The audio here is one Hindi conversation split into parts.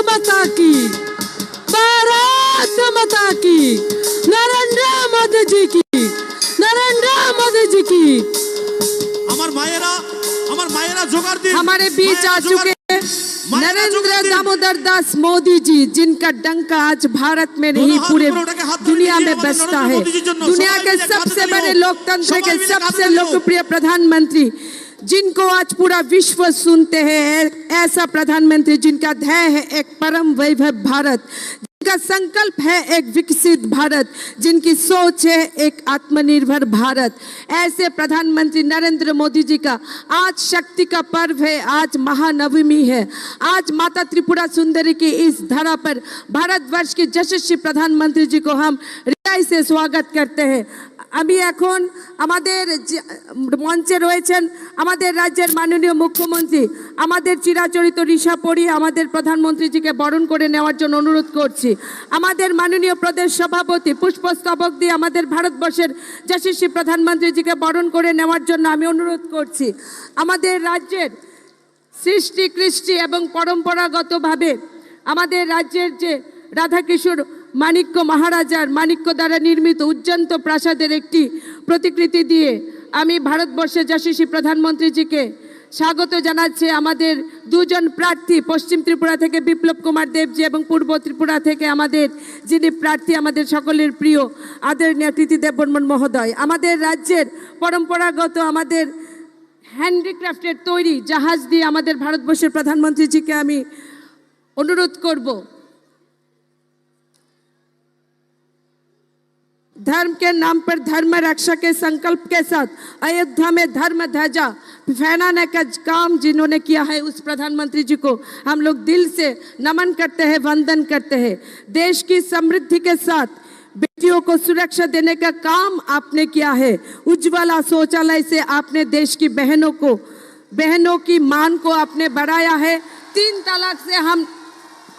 माता की, भारत माता की, नरेंद्र मोदी जी की, नरेंद्र मोदी जी की। मायरा जोगार दिन हमारे बीच आ चुके नरेंद्र दामोदर दास मोदी जी, जिनका डंका आज भारत में नहीं पूरे दुनिया में बजता है। दुनिया के सबसे बड़े लोकतंत्र के सबसे लोकप्रिय प्रधानमंत्री, जिनको आज पूरा विश्व सुनते हैं, ऐसा प्रधानमंत्री जिनका ध्येय है एक परम वैभव भारत, जिनका संकल्प है एक विकसित भारत, जिनकी सोच है एक आत्मनिर्भर भारत, ऐसे प्रधानमंत्री नरेंद्र मोदी जी का आज शक्ति का पर्व है, आज महानवमी है। आज माता त्रिपुरा सुंदरी की इस धरा पर भारतवर्ष के यशस्वी प्रधानमंत्री जी को हम हृदय से स्वागत करते हैं। আমি এখন আমাদের মঞ্চে রয়েছেন আমাদের রাজ্যের মাননীয় মুখ্যমন্ত্রী, আমাদের চিরাচরিত ঋষা পড়ি আমাদের প্রধানমন্ত্রীজিকে বরণ করে নেওয়ার জন্য অনুরোধ করছি। আমাদের মাননীয় প্রদেশ সভাপতি পুষ্পস্তবক দিয়ে আমাদের ভারতবর্ষের যশস্বী প্রধানমন্ত্রীজিকে বরণ করে নেওয়ার জন্য আমি অনুরোধ করছি। আমাদের রাজ্যের সৃষ্টি কৃষ্টি এবং পরম্পরাগতভাবে আমাদের রাজ্যের যে রাধাকিশোর মানিক্য মহারাজার মানিক্য দ্বারা নির্মিত উজ্জন্ত প্রাসাদের একটি প্রতিকৃতি দিয়ে আমি ভারতবর্ষের যশস্বী প্রধানমন্ত্রীজিকে স্বাগত জানাচ্ছি। আমাদের দুজন প্রার্থী, পশ্চিম ত্রিপুরা থেকে বিপ্লব কুমার দেবজি এবং পূর্ব ত্রিপুরা থেকে আমাদের যিনি প্রার্থী আমাদের সকলের প্রিয় আদরণীয় কৃতি দেববর্মন মহোদয়। আমাদের রাজ্যের পরম্পরাগত আমাদের হ্যান্ডিক্রাফটের তৈরি জাহাজ দিয়ে আমাদের ভারতবর্ষের প্রধানমন্ত্রীজিকে আমি অনুরোধ করব। धर्म के नाम पर धर्म रक्षा के संकल्प के साथ अयोध्या में धर्म ध्वजा फहराने का काम जिन्होंने किया है, उस प्रधानमंत्री जी को हम लोग दिल से नमन करते हैं, वंदन करते हैं। देश की समृद्धि के साथ बेटियों को सुरक्षा देने का काम आपने किया है। उज्ज्वला शौचालय से आपने देश की बहनों की मान को आपने बढ़ाया है। 3 तलाक से हम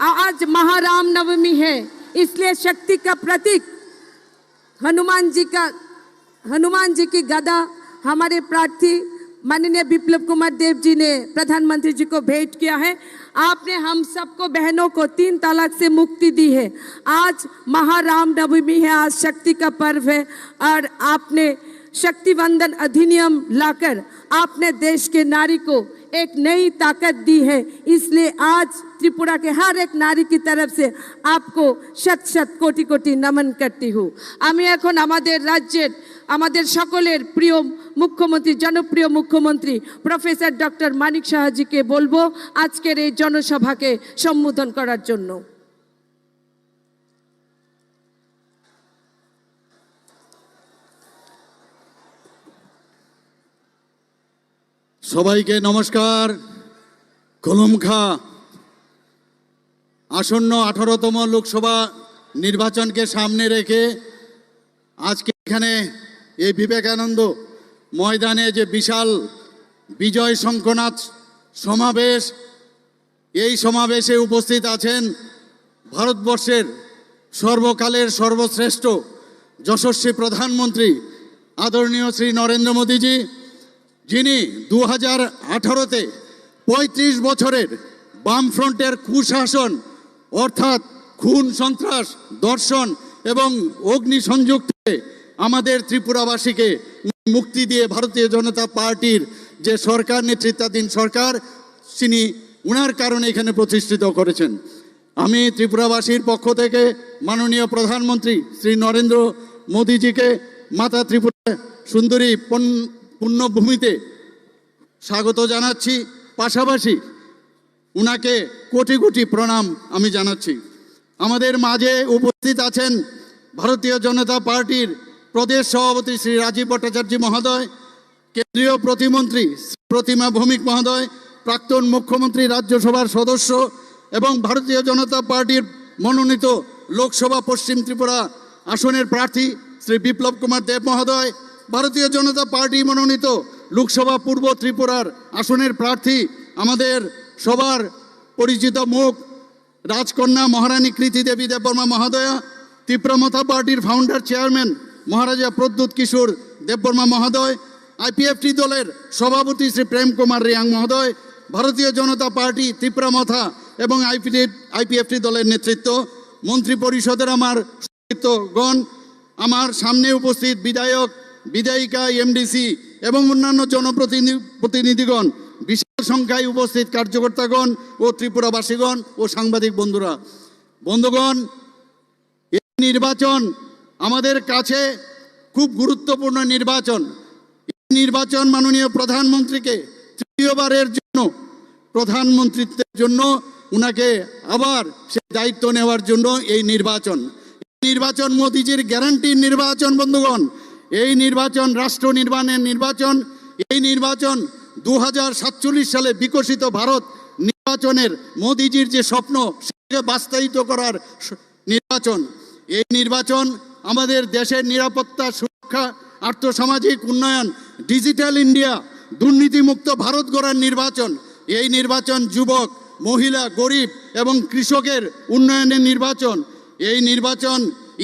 आज महाराम नवमी है, इसलिए शक्ति का प्रतीक हनुमान जी की गदा हमारे प्रार्थी माननीय विप्लव कुमार देव जी ने प्रधानमंत्री जी को भेंट किया है। आपने हम सबको बहनों को 3 तलाक से मुक्ति दी है। आज महाराम नवमी है, आज शक्ति का पर्व है और आपने शक्ति वंदन अधिनियम लाकर आपने देश के नारी को एक नई ताकत दी है। इसलिए आज त्रिपुरा के हर एक नारी की तरफ से आपको शत शत कोटि कोटि नमन करती हूँ। আমি এখন আমাদের রাজ্যের আমাদের সকলের প্রিয় মুখ্যমন্ত্রী, জনপ্রিয় মুখ্যমন্ত্রী প্রফেসর ডক্টর মানিক সাহাজিকে বলবো আজকের এই জনসভাকে সম্বোধন করার জন্য। সবাইকে নমস্কার। কলমখা আসন্ন 18তম লোকসভা নির্বাচনকে সামনে রেখে আজকে এখানে এই বিবেকানন্দ ময়দানে যে বিশাল বিজয় শঙ্খনাথ সমাবেশ, এই সমাবেশে উপস্থিত আছেন ভারতবর্ষের সর্বকালের সর্বশ্রেষ্ঠ যশস্বী প্রধানমন্ত্রী আদরণীয় শ্রী নরেন্দ্র মোদীজি, যিনি 2018-তে 35 বছরের বামফ্রন্টের কুশাসন অর্থাৎ খুন, সন্ত্রাস, দর্শন এবং অগ্নিসংযোগ থেকে আমাদের ত্রিপুরাবাসীকে মুক্তি দিয়ে ভারতীয় জনতা পার্টির যে সরকার, নেতৃত্বাধীন সরকার, তিনি উনার কারণে এখানে প্রতিষ্ঠিত করেছেন। আমি ত্রিপুরাবাসীর পক্ষ থেকে মাননীয় প্রধানমন্ত্রী শ্রী নরেন্দ্র মোদীজিকে মাতা ত্রিপুরা সুন্দরী পুণ্যভূমিতে স্বাগত জানাচ্ছি। পাশাপাশি উনাকে কোটি কোটি প্রণাম আমি জানাচ্ছি। আমাদের মাঝে উপস্থিত আছেন ভারতীয় জনতা পার্টির প্রদেশ সভাপতি শ্রী রাজীব ভট্টাচার্য মহোদয়, কেন্দ্রীয় প্রতিমন্ত্রী প্রতিমা ভৌমিক মহোদয়, প্রাক্তন মুখ্যমন্ত্রী রাজ্যসভার সদস্য এবং ভারতীয় জনতা পার্টির মনোনীত লোকসভা পশ্চিম ত্রিপুরা আসনের প্রার্থী শ্রী বিপ্লব কুমার দেব মহোদয়, ভারতীয় জনতা পার্টি মনোনীত লোকসভা পূর্ব ত্রিপুরার আসনের প্রার্থী আমাদের সবার পরিচিত মুখ রাজকন্যা মহারানী কৃতি দেবী দেববর্মা মহোদয়া, তীব্রমথা পার্টির ফাউন্ডার চেয়ারম্যান মহারাজা প্রদ্যুৎ কিশোর দেববর্মা মহোদয়, আইপিএফটি দলের সভাপতি শ্রী প্রেম কুমার রিয়াং মহোদয়, ভারতীয় জনতা পার্টি তীব্রমথা এবং আইপিএফটি দলের নেতৃত্ব, মন্ত্রী পরিষদের আমার সতীর্থগণ, আমার সামনে উপস্থিত বিধায়ক, বিধায়িকা, এমডিসি এবং অন্যান্য জনপ্রতিনিধিগণ, বিশাল সংখ্যায় উপস্থিত কার্যকর্তাগণ ও ত্রিপুরাবাসীগণ ও সাংবাদিক বন্ধুগণ, এই নির্বাচন আমাদের কাছে খুব গুরুত্বপূর্ণ নির্বাচন। এই নির্বাচন মাননীয় প্রধানমন্ত্রীকে তৃতীয়বারের জন্য প্রধানমন্ত্রীত্বের জন্য উনাকে আবার সে দায়িত্ব নেওয়ার জন্য এই নির্বাচন মোদিজির গ্যারান্টির নির্বাচন। বন্ধুগণ, এই নির্বাচন রাষ্ট্র নির্মাণের নির্বাচন। এই নির্বাচন 2047 সালে বিকশিত ভারত নির্বাচনের মোদিজির যে স্বপ্ন সেটাকে বাস্তবায়িত করার নির্বাচন। এই নির্বাচন আমাদের দেশের নিরাপত্তা, সুরক্ষা, আর্থসামাজিক উন্নয়ন, ডিজিটাল ইন্ডিয়া, দুর্নীতিমুক্ত ভারত গড়ার নির্বাচন। এই নির্বাচন যুবক, মহিলা, গরিব এবং কৃষকের উন্নয়নের নির্বাচন। এই নির্বাচন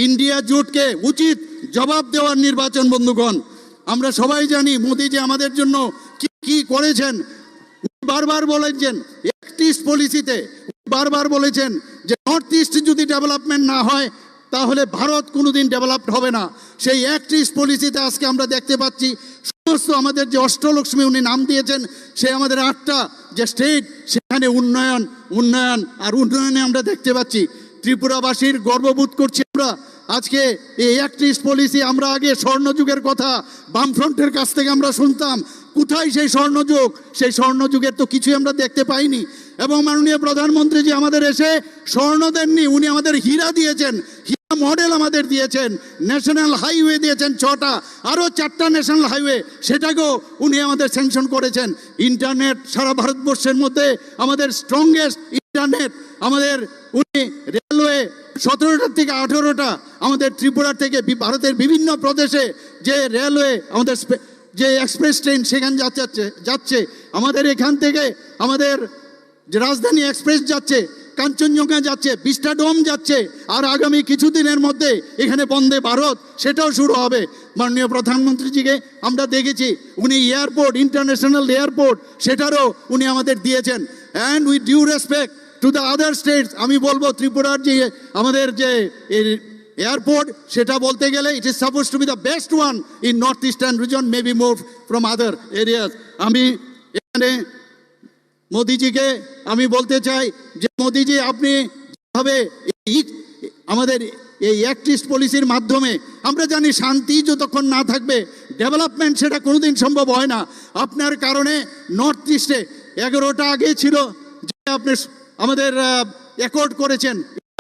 ইন্ডিয়া জোটকে উচিত জবাব দেওয়ার নির্বাচন। বন্ধুগণ, আমরা সবাই জানি মোদিজি আমাদের জন্য কি করেছেন। বারবার বলেছেন অ্যাক্ট ইস্ট পলিসিতে, বারবার বলেছেন যে নর্থ ইস্ট যদি ডেভেলপমেন্ট না হয় তাহলে ভারত কোনোদিন ডেভেলপড হবে না। সেই অ্যাক্ট ইস্ট পলিসিতে আজকে আমরা দেখতে পাচ্ছি সমস্ত আমাদের যে অষ্টলক্ষ্মী উনি নাম দিয়েছেন, সে আমাদের 8টা যে স্টেট, সেখানে উন্নয়নে আমরা দেখতে পাচ্ছি। ত্রিপুরাবাসীর গর্ববোধ করছি আমরা আজকে এই অ্যাক্ট ইস্ট পলিসি। আমরা আগে স্বর্ণযুগের কথা বামফ্রন্টের কাছ থেকে আমরা শুনতাম, কোথায় সেই স্বর্ণযুগ? সেই স্বর্ণযুগের তো কিছুই আমরা দেখতে পাইনি। এবং মাননীয় প্রধানমন্ত্রীজি আমাদের এসে স্বর্ণ দেননি, উনি আমাদের হীরা দিয়েছেন, হীরা মডেল আমাদের দিয়েছেন, ন্যাশনাল হাইওয়ে দিয়েছেন 6টা, আরও 4টা ন্যাশনাল হাইওয়ে, সেটাকেও উনি আমাদের স্যাংশন করেছেন। ইন্টারনেট সারা ভারতবর্ষের মধ্যে আমাদের স্ট্রংগেস্ট ইন্টারনেট আমাদের উনি, রেলওয়ে 17টা থেকে 18টা আমাদের ত্রিপুরা থেকে ভারতের বিভিন্ন প্রদেশে যে রেলওয়ে আমাদের যে এক্সপ্রেস ট্রেন সেখানে যাচ্ছে আমাদের এখান থেকে, আমাদের যে রাজধানী এক্সপ্রেস যাচ্ছে, কাঞ্চনজঙ্ঘা যাচ্ছে, বিস্টাডোম যাচ্ছে, আর আগামী কিছুদিনের মধ্যে এখানে বন্দে ভারত সেটাও শুরু হবে। মাননীয় প্রধানমন্ত্রীজিকে আমরা দেখেছি উনি এয়ারপোর্ট, ইন্টারন্যাশনাল এয়ারপোর্ট সেটারও উনি আমাদের দিয়েছেন। And with due respect to the other states, আমি বলবো ত্রিপুরার যে আমাদের যে এয়ারপোর্ট, সেটা বলতে গেলে it is suppose two B the best one in north eastern reason, maybe more from other areas. আমি এখানে মোদিজিকে আমি বলতে চাই যে মোদিজি, আপনি যেভাবে আমাদের এই অ্যাক্ট ইস্ট পলিসির মাধ্যমে, আমরা জানি শান্তি যতক্ষণ না থাকবে ডেভেলপমেন্ট সেটা কোনোদিন সম্ভব হয় না। আপনার কারণে নর্থ ইস্টে 11টা আগে ছিল যে আপনি আমাদের অ্যাকর্ড করেছেন,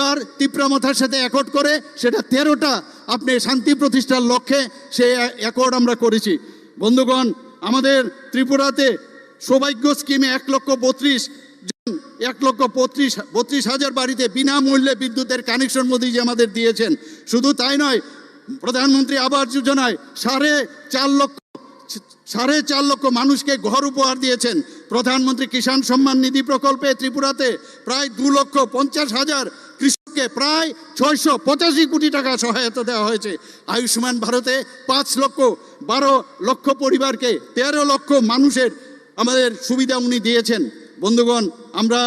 আর তীব্রমাথার সাথে অ্যাকর্ড করে সেটা 13টা আপনি শান্তি প্রতিষ্ঠার লক্ষ্যে সে অ্যাকর্ড আমরা করেছি। বন্ধুগণ, আমাদের ত্রিপুরাতে সৌভাগ্য স্কিমে 1,32,000 বাড়িতে বিনামূল্যে বিদ্যুতের কানেকশন মোদিজি আমাদের দিয়েছেন। শুধু তাই নয়, প্রধানমন্ত্রী আবাস যোজনায় 4.5 লক্ষ মানুষকে ঘর উপহার দিয়েছেন। প্রধানমন্ত্রী কিষাণ সম্মান নিধি প্রকল্পে ত্রিপুরাতে প্রায় 2,50,000 কৃষককে প্রায় 685 কোটি টাকা সহায়তা দেওয়া হয়েছে। আয়ুষ্মান ভারতে 12 লক্ষ পরিবারকে 13 লক্ষ মানুষের আমাদের সুবিধা উনি দিয়েছেন। বন্ধুগণ, আমরা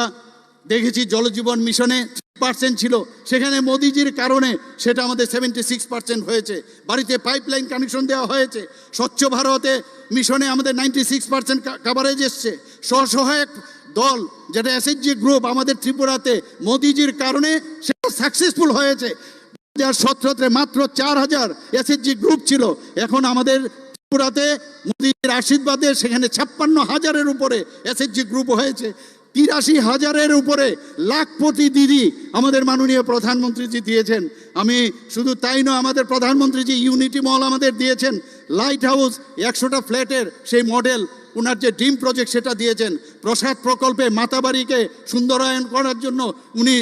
দেখেছি জলজীবন মিশনে 3% ছিল, সেখানে মোদিজির কারণে সেটা আমাদের 76% হয়েছে। বাড়িতে পাইপলাইন কানেকশন দেওয়া হয়েছে। স্বচ্ছ ভারতে মিশনে আমাদের 96% কাভারেজ এসছে। স্বসহায়ক দল যেটা এসএইচজি গ্রুপ আমাদের ত্রিপুরাতে মোদিজির কারণে সেটা সাকসেসফুল হয়েছে। 2017-তে মাত্র 4,000 এসএইচজি গ্রুপ ছিল, এখন আমাদের ত্রিপুরাতে মোদিজির আশীর্বাদে সেখানে 56,000-এর উপরে এসএইচজি গ্রুপ হয়েছে। 83,000-এর উপরে লাখপতি দিদি আমাদের মাননীয় প্রধানমন্ত্রীজি দিয়েছেন। আমি শুধু তাই নয়, আমাদের প্রধানমন্ত্রীজি ইউনিটি মল আমাদের দিয়েছেন, লাইট হাউস 100টা ফ্ল্যাটের সেই মডেল ওনার যে ড্রিম প্রজেক্ট সেটা দিয়েছেন। প্রসাদ প্রকল্পে মাতাবাড়িকে সুন্দরায়ন করার জন্য উনি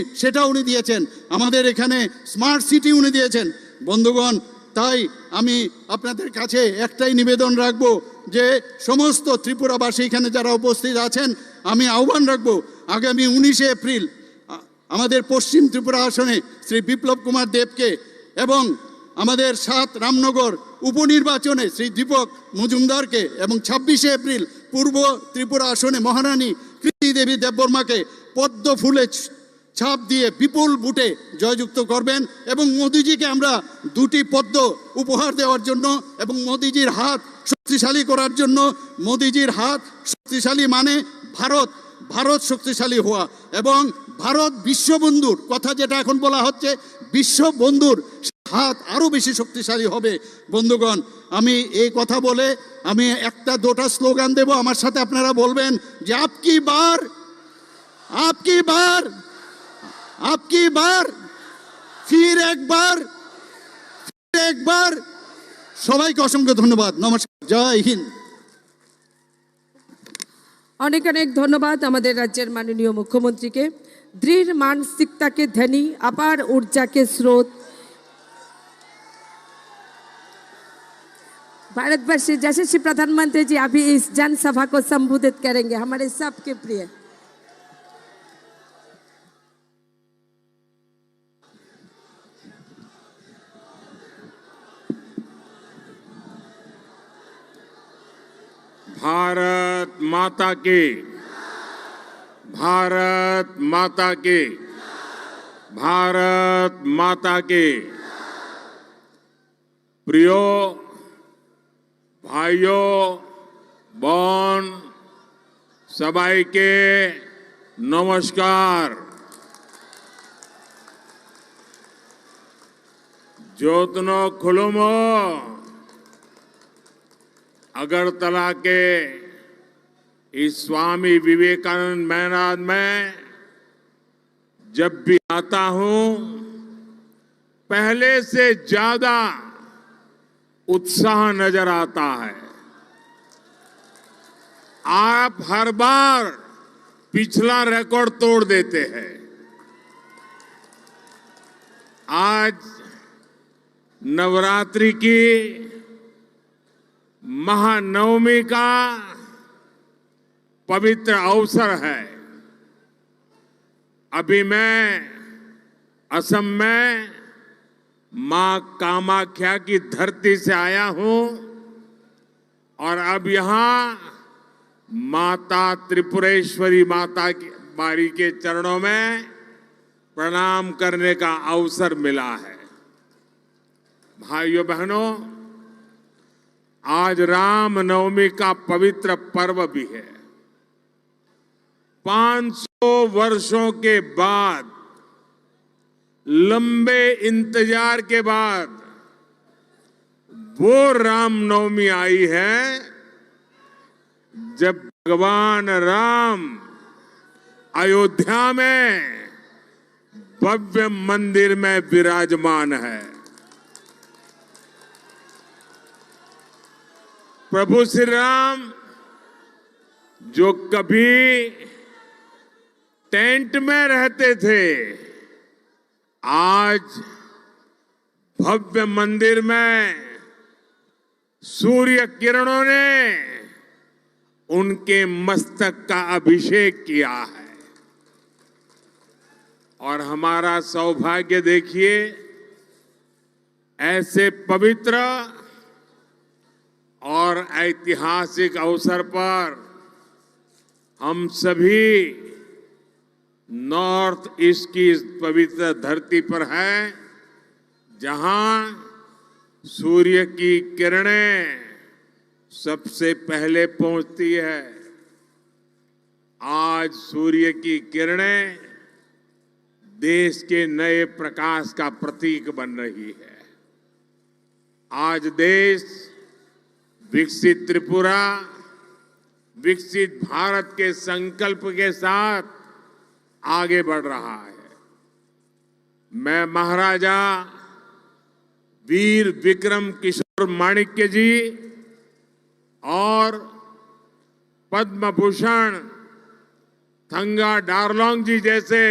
দিয়েছেন। আমাদের এখানে স্মার্ট সিটি উনি দিয়েছেন। বন্ধুগণ, তাই আমি আপনাদের কাছে একটাই নিবেদন রাখব যে সমস্ত ত্রিপুরাবাসী এখানে যারা উপস্থিত আছেন, আমি আহ্বান রাখব আগামী 19শে এপ্রিল আমাদের পশ্চিম ত্রিপুরা আসনে শ্রী বিপ্লব কুমার দেবকে এবং আমাদের 7 রামনগর উপনির্বাচনে শ্রী দীপক মজুমদারকে এবং 26শে এপ্রিল পূর্ব ত্রিপুরা আসনে মহারানী কৃতি দেবী দেববর্মাকে পদ্ম ফুলে ছাপ দিয়ে বিপুল ভোটে জয়যুক্ত করবেন এবং মোদিজিকে আমরা দুটি পদ্ম উপহার দেওয়ার জন্য এবং মোদিজির হাত শক্তিশালী করার জন্য, মোদিজির হাত শক্তিশালী মানে ভারত শক্তিশালী হওয়া এবং ভারত বিশ্ববন্ধুর কথা যেটা এখন বলা হচ্ছে, বিশ্ববন্ধুর হাত আরো বেশি শক্তিশালী হবে। বন্ধুগণ, আমি এই কথা বলে আমি একটা দুটা স্লোগান দেব, আমার সাথে আপনারা বলবেন যে আপকি বার আপকি বার আপকি বার ফির একবার ফির একবার। সবাইকে অসংখ্য ধন্যবাদ। নমস্কার, জয় হিন্দ। অনেক অনেক ধন্যবাদ আমাদের রাজ্যের माननीय मुख्यमंत्री के। दृढ़ मानसिकता के धनी, अपार ऊर्जा के स्रोत, भारतवर्षी यशस्वी प्रधानमंत्री जी अभी इस जनसभा को संबोधित करेंगे। हमारे सबके प्रिय भारत माता की, भारत माता की, भारत माता की। प्रियो भाइयों बहन सबाई के नमस्कार। ज्योतनो खुलुमो अगरतला के इस स्वामी विवेकानंद मैदान में जब भी आता हूं, पहले से ज्यादा उत्साह नजर आता है। आप हर बार पिछला रिकॉर्ड तोड़ देते हैं। आज नवरात्रि की महानवमी का पवित्र अवसर है। अभी मैं असम में मां कामाख्या की धरती से आया हूं और अब यहां माता त्रिपुरेश्वरी माता की बारी के चरणों में प्रणाम करने का अवसर मिला है। भाइयों बहनों, आज राम नवमी का पवित्र पर्व भी है। 500 वर्षों के बाद, लंबे इंतजार के बाद वो राम नवमी आई है जब भगवान राम अयोध्या में भव्य मंदिर में विराजमान है। प्रभु श्री राम जो कभी टेंट में रहते थे, आज भव्य मंदिर में सूर्य किरणों ने उनके मस्तक का अभिषेक किया है। और हमारा सौभाग्य देखिए, ऐसे पवित्र और ऐतिहासिक अवसर पर हम सभी नॉर्थ ईस्ट की इस पवित्र धरती पर हैं, जहां सूर्य की किरणें सबसे पहले पहुंचती है। आज सूर्य की किरणें देश के नए प्रकाश का प्रतीक बन रही है। आज देश विकसित त्रिपुरा, विकसित भारत के संकल्प के साथ आगे बढ़ रहा है। मैं महाराजा वीर विक्रम किशोर माणिक्य जी और पद्म भूषण थंगा डारलोंग जी जैसे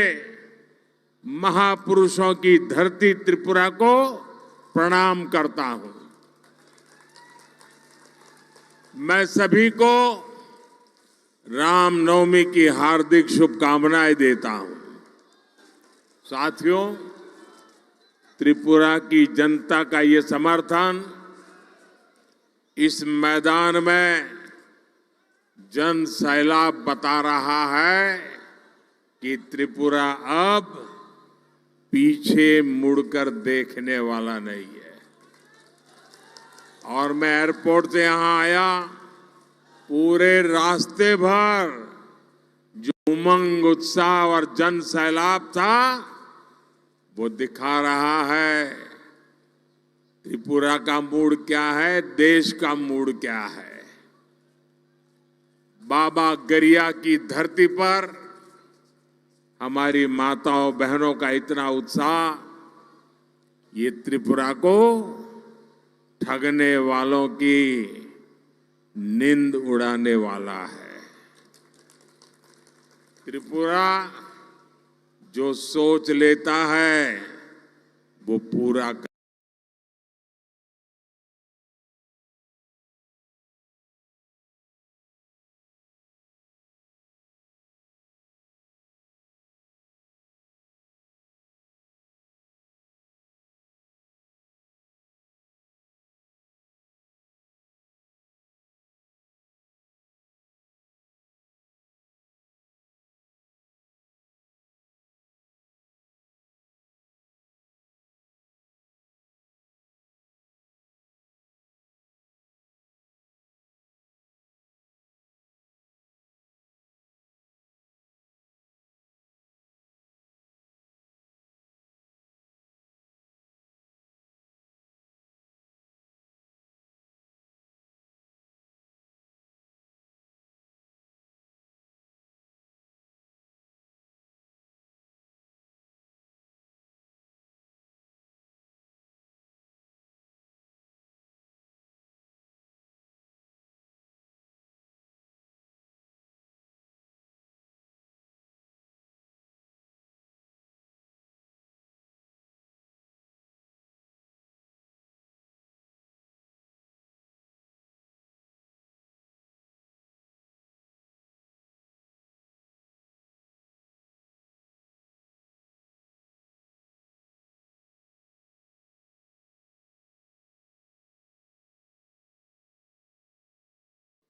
महापुरुषों की धरती त्रिपुरा को प्रणाम करता हूं। मैं सभी को रामनवमी की हार्दिक शुभकामनाएं देता हूं। साथियों, त्रिपुरा की जनता का ये समर्थन इस मैदान में जन सैलाब बता रहा है कि त्रिपुरा अब पीछे मुड़कर देखने वाला नहीं है। और मैं एयरपोर्ट से यहां आया, पूरे रास्ते भर जो उमंग, उत्साह और जन सैलाब था, वो दिखा रहा है त्रिपुरा का मूड क्या है, देश का मूड क्या है। बाबा गरिया की धरती पर हमारी माताओं बहनों का इतना उत्साह, ये त्रिपुरा को ठगने वालों की नींद उड़ाने वाला है। त्रिपुरा जो सोच लेता है वो पूरा कर।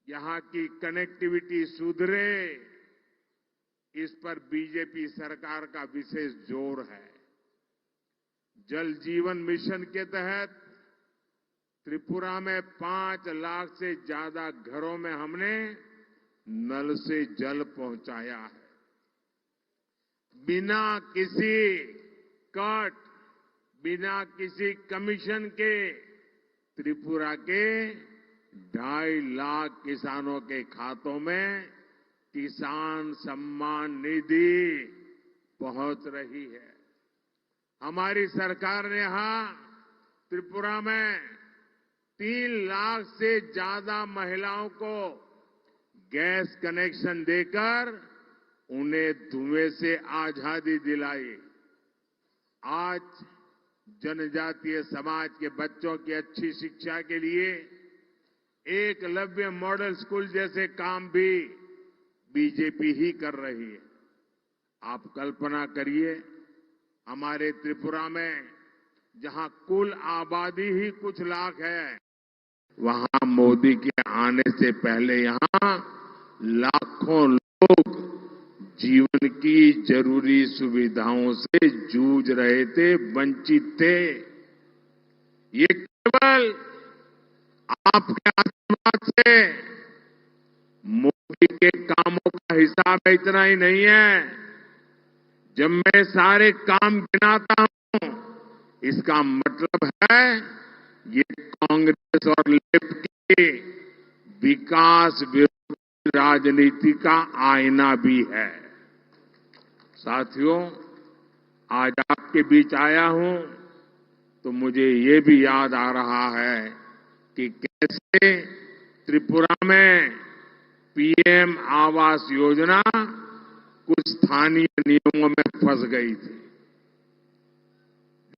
यहाँ की कनेक्टिविटी सुधरे, इस पर बीजेपी सरकार का विशेष जोर है। जल जीवन मिशन के तहत त्रिपुरा में 5 लाख से ज्यादा घरों में हमने नल से जल पहुंचाया है। बिना किसी कट, बिना किसी कमीशन के त्रिपुरा के 2.5 लाख किसानों के खातों में किसान सम्मान निधि पहुंच रही है। हमारी सरकार ने यहां त्रिपुरा में 3 लाख से ज्यादा महिलाओं को गैस कनेक्शन देकर उन्हें धुएं से आजादी दिलाई। आज जनजातीय समाज के बच्चों की अच्छी शिक्षा के लिए एकलव्य मॉडल स्कूल जैसे काम भी बीजेपी ही कर रही है। आप कल्पना करिए, हमारे त्रिपुरा में जहां कुल आबादी ही कुछ लाख है, वहां मोदी के आने से पहले यहां लाखों लोग जीवन की जरूरी सुविधाओं से जूझ रहे थे, वंचित थे। ये केवल आपके आशीर्वाद से, मोदी के कामों का हिसाब इतना ही नहीं है। जब मैं सारे काम गिनाता हूं, इसका मतलब है ये कांग्रेस और लेफ्ट की विकास विरोधी राजनीति का आईना भी है। साथियों, आज आपके बीच आया हूं तो मुझे ये भी याद आ रहा है कि कैसे त्रिपुरा में पीएम आवास योजना कुछ स्थानीय नियमों में फंस गई थी।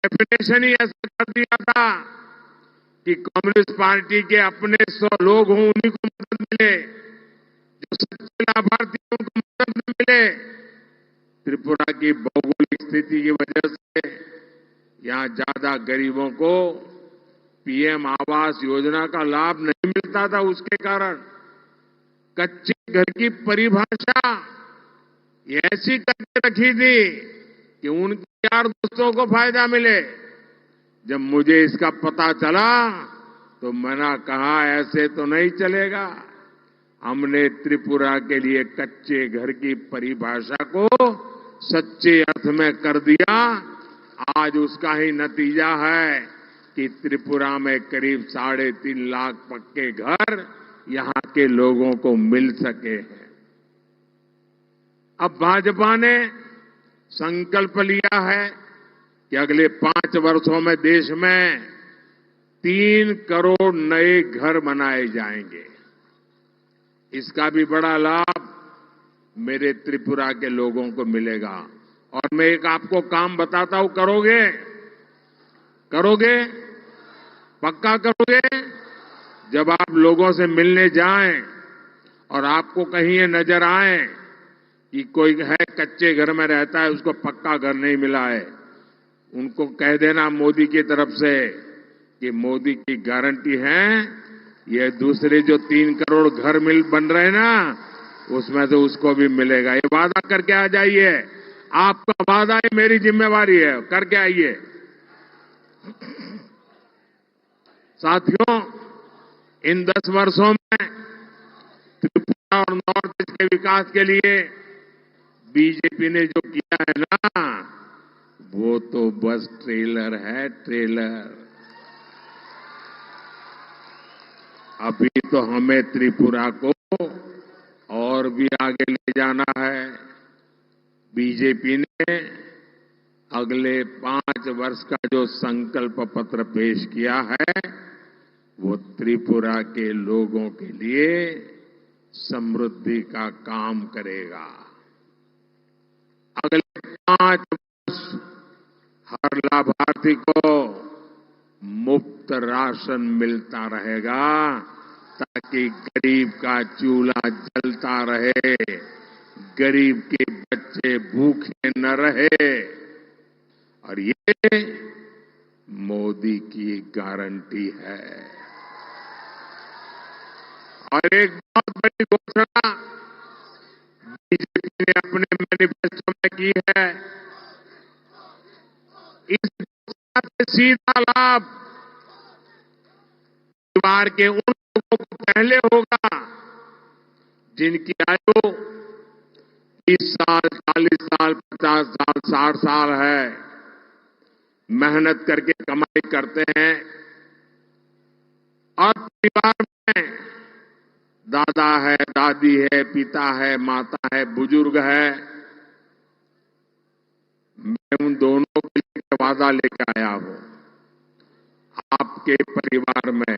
डेफिनेशन ही ऐसा कर दिया था कि कम्युनिस्ट पार्टी के अपने 100 लोग हों, उन्हीं को मदद मिले, जो सच्चे लाभार्थी हैं उनको मदद न मिले। त्रिपुरा की भौगोलिक स्थिति की वजह से यहां ज्यादा गरीबों को पीएम आवास योजना का लाभ नहीं मिलता था। उसके कारण कच्चे घर की परिभाषा ये ऐसी करके रखी थी कि उनके यार दोस्तों को फायदा मिले। जब मुझे इसका पता चला तो मैंने कहा ऐसे तो नहीं चलेगा। हमने त्रिपुरा के लिए कच्चे घर की परिभाषा को सच्चे अर्थ में कर दिया। आज उसका ही नतीजा है कि त्रिपुरा में करीब 3.5 लाख पक्के घर यहां के लोगों को मिल सके हैं। अब भाजपा ने संकल्प लिया है कि अगले 5 वर्षों में देश में 3 करोड़ नए घर बनाए जाएंगे। इसका भी बड़ा लाभ मेरे त्रिपुरा के लोगों को मिलेगा। और मैं एक आपको काम बताता हूं, करोगे? करोगे? पक्का करोगे? जब आप लोगों से मिलने जाएं और आपको कहीं ये नजर आए कि कोई है कच्चे घर में रहता है, उसको पक्का घर नहीं मिला है, उनको कह देना मोदी की तरफ से कि मोदी की गारंटी है, ये दूसरे जो 3 करोड़ घर बन रहे हैं ना, उसमें से उसको भी मिलेगा। ये वादा करके आ जाइए। आपका वादा है, मेरी जिम्मेवारी है, करके आइए। साथियों, इन 10 वर्षों में त्रिपुरा और नॉर्थ ईस्ट के विकास के लिए बीजेपी ने जो किया है ना, वो तो बस ट्रेलर है, ट्रेलर। अभी तो हमें त्रिपुरा को और भी आगे ले जाना है। बीजेपी ने अगले 5 वर्ष का जो संकल्प पत्र पेश किया है, वो त्रिपुरा के लोगों के लिए समृद्धि का काम करेगा। अगले 5 वर्ष हर लाभार्थी को मुफ्त राशन मिलता रहेगा, ताकि गरीब का चूल्हा जलता रहे, गरीब के बच्चे भूखे न रहे। और ये मोदी की गारंटी है। और एक बहुत बड़ी घोषणा बीजेपी ने अपने मैनिफेस्टो में की है। इस घोषणा से सीधा लाभ परिवार के उन लोगों को पहले होगा जिनकी आयु 30 साल, 40 साल, 50 साल, 60 साल है, मेहनत करके कमाई करते हैं। और परिवार में दादा है, दादी है, पिता है, माता है, बुजुर्ग है। मैं उन दोनों के लिए वादा लेकर आया हूं। आपके परिवार में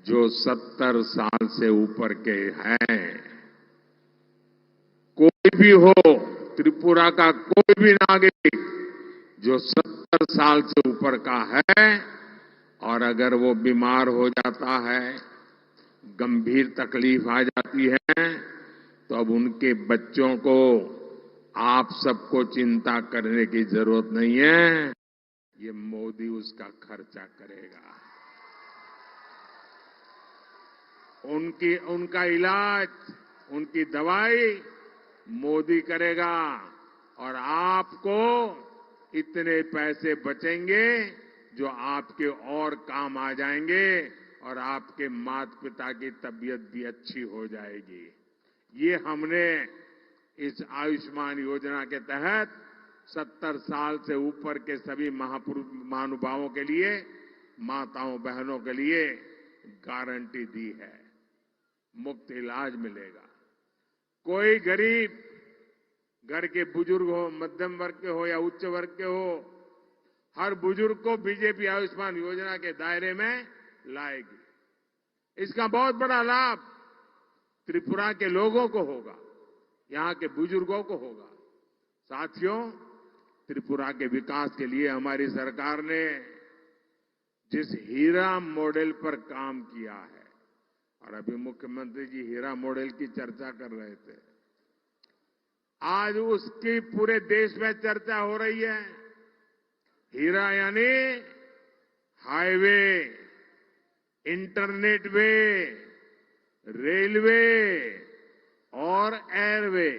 जो 70 साल से ऊपर के हैं, कोई भी हो, त्रिपुरा का कोई भी नागरिक जो 70 साल से ऊपर का है, और अगर वो बीमार हो जाता है, गंभीर तकलीफ आ जाती है, तो अब उनके बच्चों को आप सबको चिंता करने की जरूरत नहीं है। ये मोदी उसका खर्चा करेगा। उनका इलाज, उनकी दवाई मोदी करेगा। और आपको इतने पैसे बचेंगे जो आपके और काम आ जाएंगे, और आपके माता पिता की तबीयत भी अच्छी हो जाएगी। ये हमने इस आयुष्मान योजना के तहत 70 साल से ऊपर के सभी महापुरुष महानुभावों के लिए, माताओं बहनों के लिए गारंटी दी है। मुफ्त इलाज मिलेगा। कोई गरीब घर के बुजुर्ग हो, मध्यम वर्ग के हो या उच्च वर्ग के हो, हर बुजुर्ग को बीजेपी आयुष्मान योजना के दायरे में लाएगी। इसका बहुत बड़ा लाभ त्रिपुरा के लोगों को होगा, यहां के बुजुर्गों को होगा। साथियों, त्रिपुरा के विकास के लिए हमारी सरकार ने जिस हीरा मॉडल पर काम किया है, और अभी मुख्यमंत्री जी हीरा मॉडल की चर्चा कर रहे थे, आज उसकी पूरे देश में चर्चा हो रही है। हीरा यानी हाईवे, इंटरनेट वे, रेलवे और एयरवे,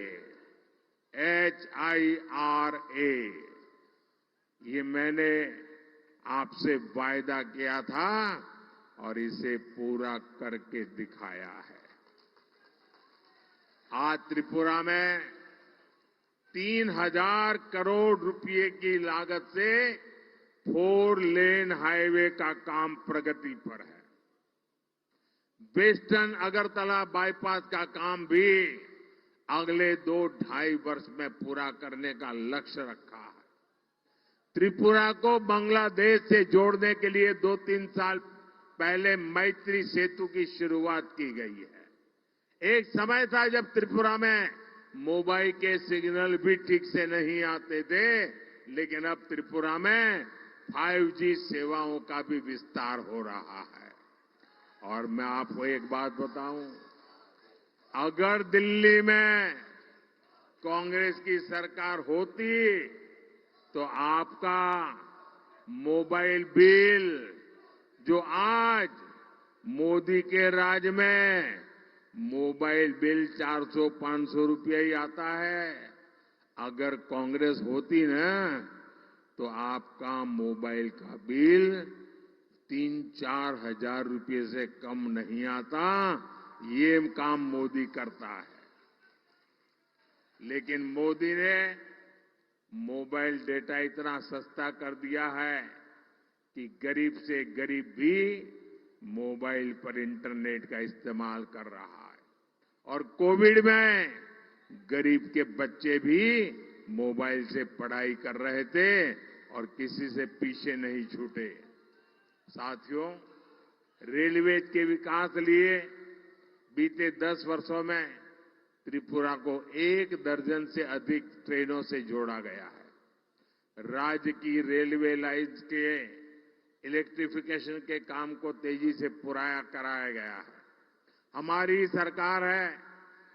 HIRA, ये मैंने आपसे वायदा किया था और इसे पूरा करके दिखाया है। आज त्रिपुरा में 3000 करोड़ रुपए की लागत से 4 लेन हाईवे का काम प्रगति पर है। वेस्टर्न अगरतला बाईपास का काम भी अगले 2-2.5 वर्ष में पूरा करने का लक्ष्य रखा है। त्रिपुरा को बांग्लादेश से जोड़ने के लिए 2-3 साल पहले मैत्री सेतु की शुरुआत की गई है। एक समय था जब त्रिपुरा में मोबाइल के सिग्नल भी ठीक से नहीं आते थे, लेकिन अब त्रिपुरा में 5G सेवाओं का भी विस्तार हो रहा है। और मैं आपको एक बात बताऊं, अगर दिल्ली में कांग्रेस की सरकार होती तो आपका मोबाइल बिल जो आज मोदी के राज में मोबाइल बिल 400-500 रुपया ही आता है, अगर कांग्रेस होती ना तो आपका मोबाइल का बिल 3-4 हजार रुपये से कम नहीं आता। ये काम मोदी करता है। लेकिन मोदी ने मोबाइल डेटा इतना सस्ता कर दिया है कि गरीब से गरीब भी मोबाइल पर इंटरनेट का इस्तेमाल कर रहा है। और कोविड में गरीब के बच्चे भी मोबाइल से पढ़ाई कर रहे थे और किसी से पीछे नहीं छूटे। साथियों, रेलवे के विकास लिए बीते 10 वर्षों में त्रिपुरा को 1 दर्जन से अधिक ट्रेनों से जोड़ा गया है। राज्य की रेलवे लाइंस के इलेक्ट्रिफिकेशन के काम को तेजी से पूरा कराया गया है। हमारी सरकार है,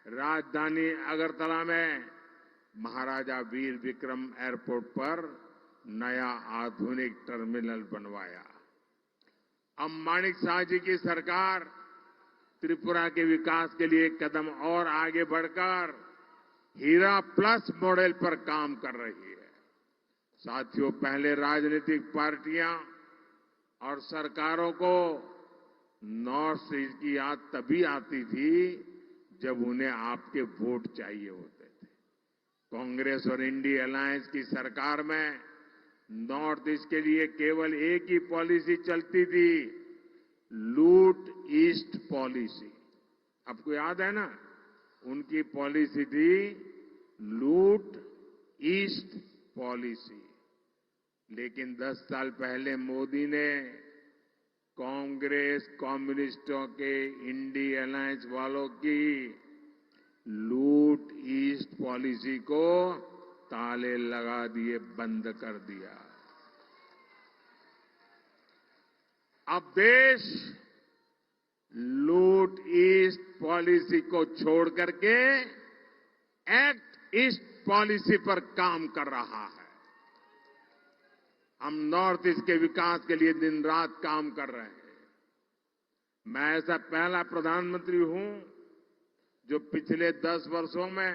राजधानी अगरतला में महाराजा वीर विक्रम एयरपोर्ट पर नया आधुनिक टर्मिनल बनवाया। अब माणिक साह जी की सरकार त्रिपुरा के विकास के लिए एक कदम और आगे बढ़कर हीरा प्लस मॉडल पर काम कर रही है। साथियों, पहले राजनीतिक पार्टियां और सरकारों को नॉर्थ ईस्ट की याद तभी आती थी जब उन्हें आपके वोट चाहिए होते थे। कांग्रेस और इंडिया अलायंस की सरकार में नॉर्थ ईस्ट के लिए केवल एक ही पॉलिसी चलती थी, लूट ईस्ट पॉलिसी। आपको याद है ना, उनकी पॉलिसी थी लूट ईस्ट पॉलिसी। लेकिन 10 साल पहले मोदी ने कांग्रेस, कम्युनिस्टों के, इंडिया अलायंस वालों की लूट ईस्ट पॉलिसी को ताले लगा दिए, बंद कर दिया। अब देश लूट ईस्ट पॉलिसी को छोड़ करके एक्ट ईस्ट पॉलिसी पर काम कर रहा है। हम नॉर्थ ईस्ट के विकास के लिए दिन रात काम कर रहे हैं। मैं ऐसा पहला प्रधानमंत्री हूं जो पिछले 10 वर्षों में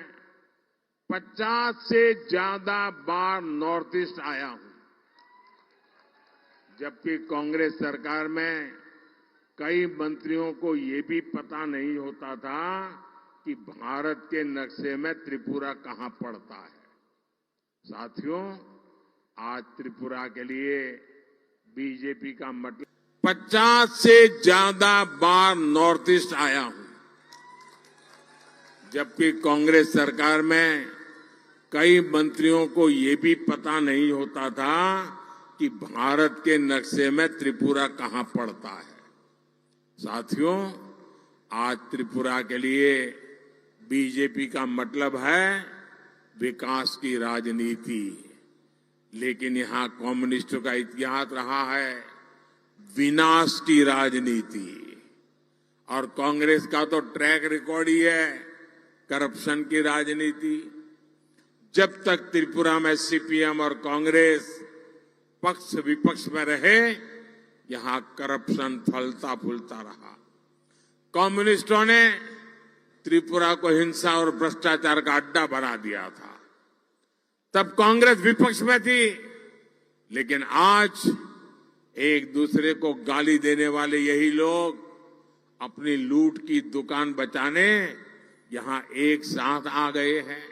50 से ज्यादा बार नॉर्थ ईस्ट आया हूं, जबकि कांग्रेस सरकार में कई मंत्रियों को ये भी पता नहीं होता था कि भारत के नक्शे में त्रिपुरा कहां पड़ता है। साथियों, आज त्रिपुरा के लिए बीजेपी का मतलब 50 से ज्यादा बार नॉर्थ ईस्ट आया हूं, जबकि कांग्रेस सरकार में कई मंत्रियों को ये भी पता नहीं होता था कि भारत के नक्शे में त्रिपुरा कहां पड़ता है। साथियों, आज त्रिपुरा के लिए बीजेपी का मतलब है विकास की राजनीति, लेकिन यहां कम्युनिस्टों का इतिहास रहा है विनाश की राजनीति। और कांग्रेस का तो ट्रैक रिकॉर्ड ही है करप्शन की राजनीति। जब तक त्रिपुरा में सीपीएम और कांग्रेस पक्ष विपक्ष में रहे, यहां करप्शन फलता फूलता रहा। कम्युनिस्टों ने त्रिपुरा को हिंसा और भ्रष्टाचार का अड्डा बना दिया था। तब कांग्रेस विपक्ष में थी, लेकिन आज एक दूसरे को गाली देने वाले यही लोग अपनी लूट की दुकान बचाने यहां एक साथ आ गए हैं।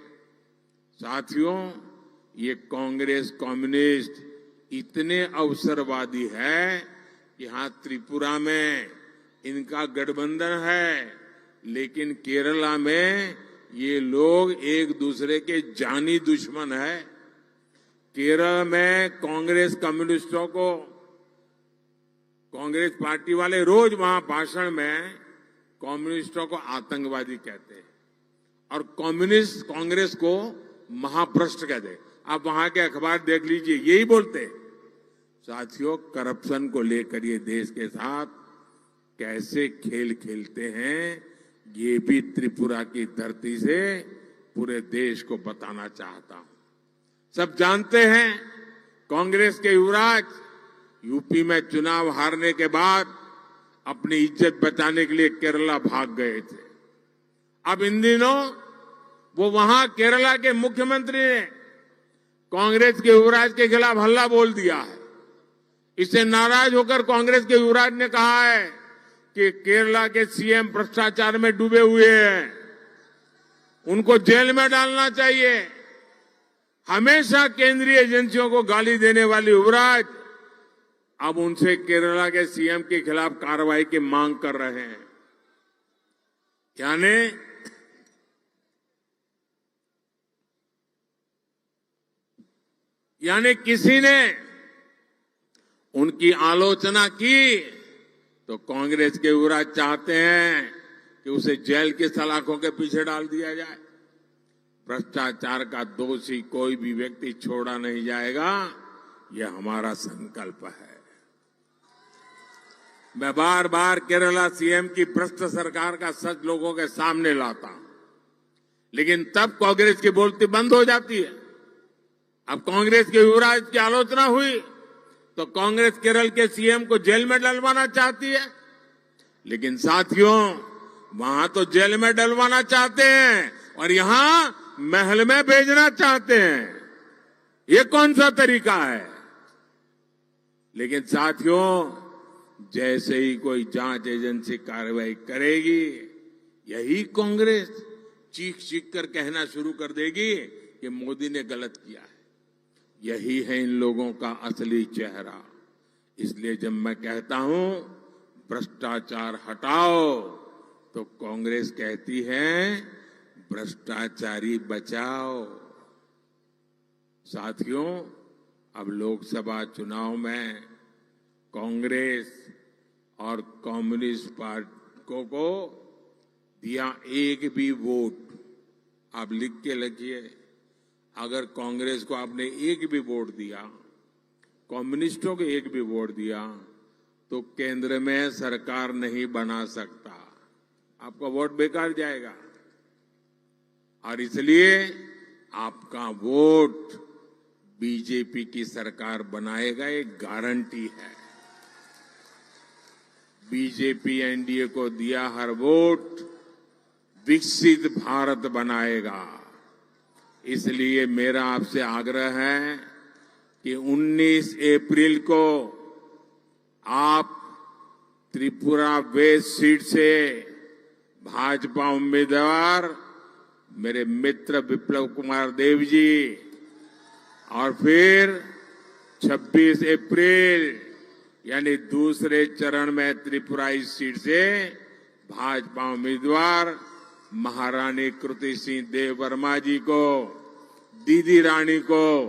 साथियों, ये कांग्रेस कम्युनिस्ट इतने अवसरवादी है कि यहां त्रिपुरा में इनका गठबंधन है, लेकिन केरला में ये लोग एक दूसरे के जानी दुश्मन है। केरल में कांग्रेस कम्युनिस्टों को, कांग्रेस पार्टी वाले रोज वहां भाषण में कम्युनिस्टों को आतंकवादी कहते हैं और कम्युनिस्ट कांग्रेस को महाभ्रष्ट कहते हैं। आप वहां के अखबार देख लीजिए, यही बोलते हैं। साथियों, करप्शन को लेकर ये देश के साथ कैसे खेल खेलते हैं, ये भी त्रिपुरा की धरती से पूरे देश को बताना चाहता हूं। सब जानते हैं, कांग्रेस के युवराज यूपी में चुनाव हारने के बाद अपनी इज्जत बचाने के लिए केरला भाग गए थे। अब इन दिनों वो वहां केरला के मुख्यमंत्री ने कांग्रेस के युवराज के खिलाफ हल्ला बोल दिया है। इससे नाराज होकर कांग्रेस के युवराज ने कहा है कि केरला के सीएम भ्रष्टाचार में डूबे हुए हैं, उनको जेल में डालना चाहिए। हमेशा केंद्रीय एजेंसियों को गाली देने वाले युवराज अब उनसे केरला के सीएम के खिलाफ कार्रवाई की मांग कर रहे हैं। यानी किसी ने उनकी आलोचना की तो कांग्रेस के युवराज चाहते हैं कि उसे जेल की सलाखों के पीछे डाल दिया जाए। भ्रष्टाचार का दोषी कोई भी व्यक्ति छोड़ा नहीं जाएगा, यह हमारा संकल्प है। मैं बार बार केरला सीएम की भ्रष्ट सरकार का सच लोगों के सामने लाता हूं, लेकिन तब कांग्रेस की बोलती बंद हो जाती है। अब कांग्रेस के युवराज की आलोचना हुई तो कांग्रेस केरल के सीएम को जेल में डलवाना चाहती है, लेकिन साथियों, वहां तो जेल में डलवाना चाहते हैं और यहां महल में भेजना चाहते हैं। ये कौन सा तरीका है? लेकिन साथियों, जैसे ही कोई जांच एजेंसी कार्रवाई करेगी, यही कांग्रेस चीख चीख कर कहना शुरू कर देगी कि मोदी ने गलत किया है। यही है इन लोगों का असली चेहरा। इसलिए जब मैं कहता हूं भ्रष्टाचार हटाओ, तो कांग्रेस कहती है भ्रष्टाचारी बचाओ। साथियों, अब लोकसभा चुनाव में कांग्रेस और कम्युनिस्ट पार्टियों को दिया एक भी वोट, आप लिख के रखिए, अगर कांग्रेस को आपने एक भी वोट दिया, कम्युनिस्टों को एक भी वोट दिया, तो केंद्र में सरकार नहीं बना सकता, आपका वोट बेकार जाएगा। और इसलिए आपका वोट बीजेपी की सरकार बनाएगा, एक गारंटी है। बीजेपी एनडीए को दिया हर वोट विकसित भारत बनाएगा। इसलिए मेरा आपसे आग्रह है कि 19 अप्रैल को आप त्रिपुरा वेस्ट सीट से भाजपा उम्मीदवार मेरे मित्र विप्लव कुमार देव जी, और फिर 26 अप्रैल यानी दूसरे चरण में त्रिपुरा इस सीट से भाजपा उम्मीदवार महारानी कृति सिंह देव वर्मा जी को, दीदी रानी को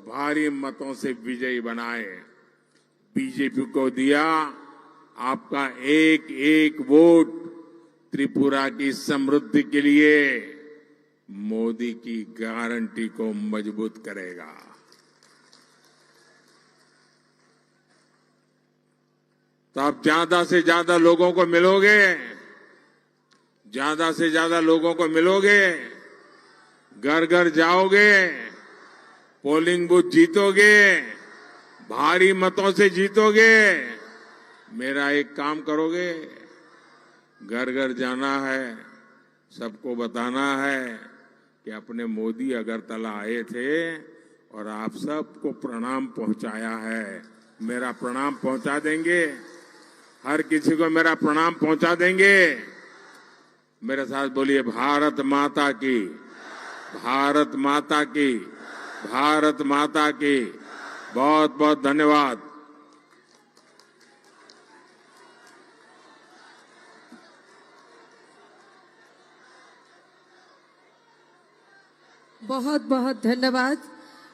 भारी मतों से विजयी बनाए। बीजेपी को दिया आपका एक एक वोट त्रिपुरा की समृद्धि के लिए मोदी की गारंटी को मजबूत करेगा। तो आप ज्यादा से ज्यादा लोगों को मिलोगे, ज्यादा से ज्यादा लोगों को मिलोगे, घर घर जाओगे, पोलिंग बूथ जीतोगे, भारी मतों से जीतोगे। मेरा एक काम करोगे, घर घर जाना है, सबको बताना है कि अपने मोदी अगरतला आए थे और आप सबको प्रणाम पहुंचाया है। मेरा प्रणाम पहुंचा देंगे, हर किसी को मेरा प्रणाम पहुंचा देंगे। मेरे साथ बोलिए भारत माता की, भारत माता की, भारत माता की। बहुत बहुत धन्यवाद। बहुत बहुत धन्यवाद।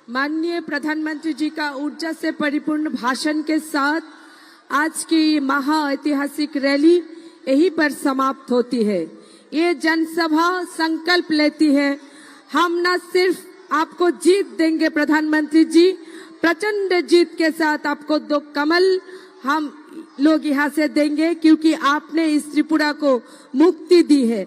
माननीय प्रधानमंत्री जी का ऊर्जा से परिपूर्ण भाषण के साथ आज की महा ऐतिहासिक रैली यहीं पर समाप्त होती है। ये जनसभा संकल्प लेती है, हम न सिर्फ आपको जीत देंगे प्रधानमंत्री जी, प्रचंड जीत के साथ आपको 2 कमल हम लोग यहाँ से देंगे, क्योंकि आपने इस त्रिपुरा को मुक्ति दी है।